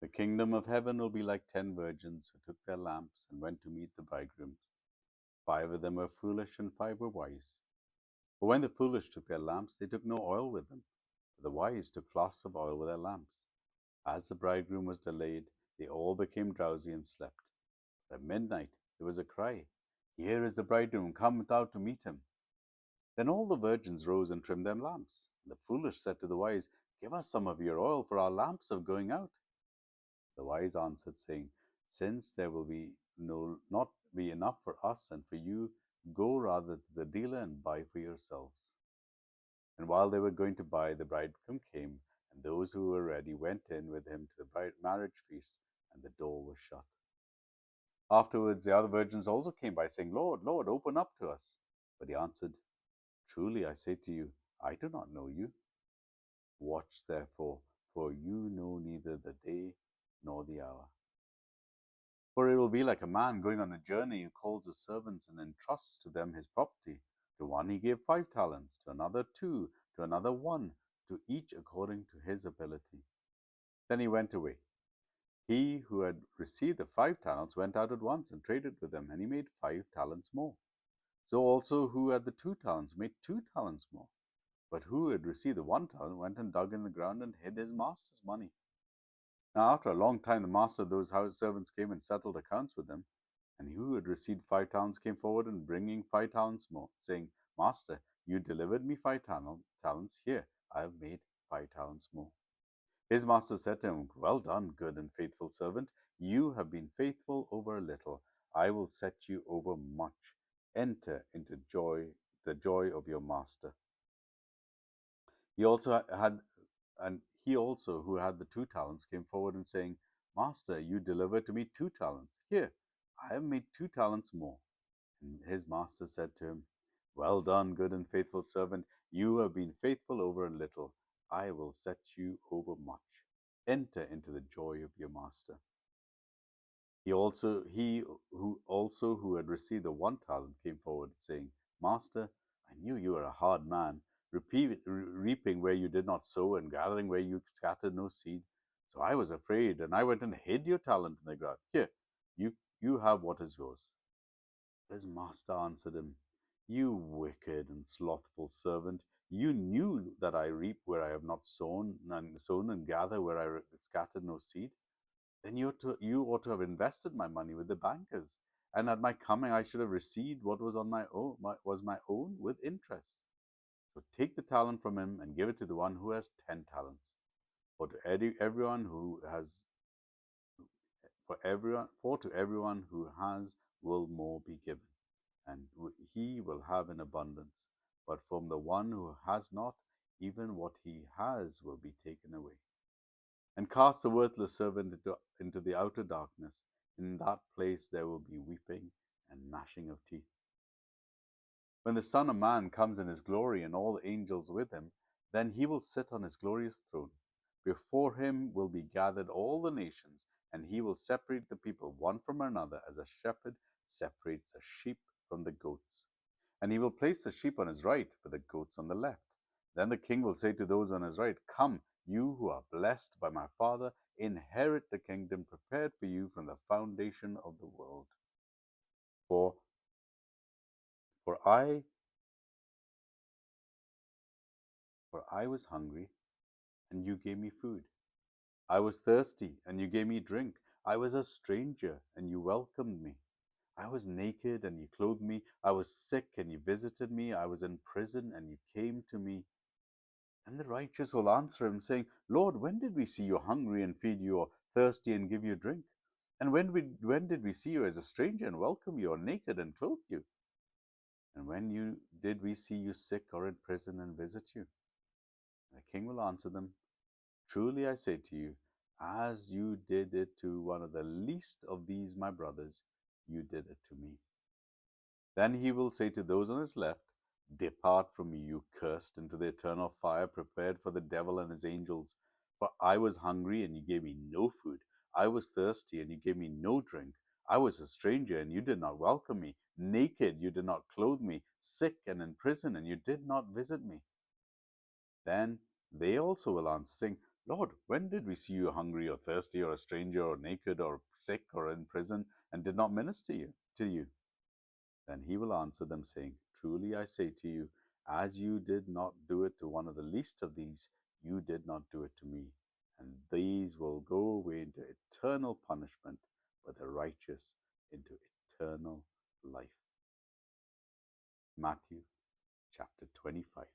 The kingdom of heaven will be like 10 virgins who took their lamps and went to meet the bridegroom. 5 of them were foolish and 5 were wise. But when the foolish took their lamps, they took no oil with them. But the wise took flasks of oil with their lamps. As the bridegroom was delayed, they all became drowsy and slept. At midnight there was a cry, "Here is the bridegroom, come out to meet him." Then all the virgins rose and trimmed their lamps. And the foolish said to the wise, "Give us some of your oil, for our lamps are going out." The wise answered, saying, "Since there will not be enough for us and for you, go rather to the dealer and buy for yourselves." And while they were going to buy, the bridegroom came, and those who were ready went in with him to the marriage feast, and the door was shut. Afterwards the other virgins also came by, saying, "Lord, Lord, open up to us." But he answered, "Truly I say to you, I do not know you. Watch therefore, for you know neither the day nor the hour. For it will be like a man going on a journey who calls his servants and entrusts to them his property. To one he gave 5 talents, to another 2, to another 1, to each according to his ability. Then he went away. He who had received the 5 talents went out at once and traded with them, and he made 5 talents more. So also who had the 2 talents made 2 talents more. But who had received the 1 talent went and dug in the ground and hid his master's money. Now after a long time the master of those house servants came and settled accounts with them. And he who had received 5 talents came forward and bringing 5 talents more, saying, "Master, you delivered me 5 talents. Here, I have made 5 talents more." His master said to him, "Well done, good and faithful servant. You have been faithful over a little. I will set you over much. Enter into the joy of your master." He also who had the 2 talents came forward and saying, "Master, you delivered to me 2 talents. Here, I have made 2 talents more." And his master said to him, "Well done, good and faithful servant. You have been faithful over a little. I will set you over much. Enter into the joy of your master." He who had received the 1 talent came forward, saying, "Master, I knew you were a hard man, reaping where you did not sow and gathering where you scattered no seed. So I was afraid, and I went and hid your talent in the ground. Here, you have what is yours." His master answered him, "You wicked and slothful servant, you knew that I reap where I have not sown, and gather where I scattered no seed. Then you ought to have invested my money with the bankers, and at my coming I should have received what was my own with interest. So take the talent from him and give it to the one who has 10 talents. For to everyone who has for to everyone who has will more be given, and he will have in abundance. But from the one who has not, even what he has will be taken away. And cast the worthless servant into the outer darkness. In that place there will be weeping and gnashing of teeth. When the Son of Man comes in his glory and all the angels with him, then he will sit on his glorious throne. Before him will be gathered all the nations, and he will separate the people one from another as a shepherd separates a sheep from the goats. And he will place the sheep on his right, but the goats on the left. Then the king will say to those on his right, "Come, you who are blessed by my Father, inherit the kingdom prepared for you from the foundation of the world. For, for I for I was hungry, and you gave me food. I was thirsty, and you gave me drink. I was a stranger, and you welcomed me. I was naked, and you clothed me. I was sick, and you visited me. I was in prison, and you came to me." And the righteous will answer him, saying, "Lord, when did we see you hungry and feed you, or thirsty and give you drink? And when did we see you as a stranger and welcome you, or naked and clothe you? And did we see you sick or in prison and visit you?" And the king will answer them, "Truly I say to you, as you did it to one of the least of these my brothers, you did it to me." Then he will say to those on his left, "Depart from me, you cursed, into the eternal fire prepared for the devil and his angels. For I was hungry, and you gave me no food. I was thirsty, and you gave me no drink. I was a stranger, and you did not welcome me. Naked, you did not clothe me. Sick and in prison, and you did not visit me." Then they also will answer, saying, Lord, when did we see you hungry or thirsty or a stranger or naked or sick or in prison and did not minister to you? Then he will answer them, saying, Truly I say to you, as you did not do it to one of the least of these, you did not do it to me. And these will go away into eternal punishment, but the righteous into eternal life. Matthew chapter 25.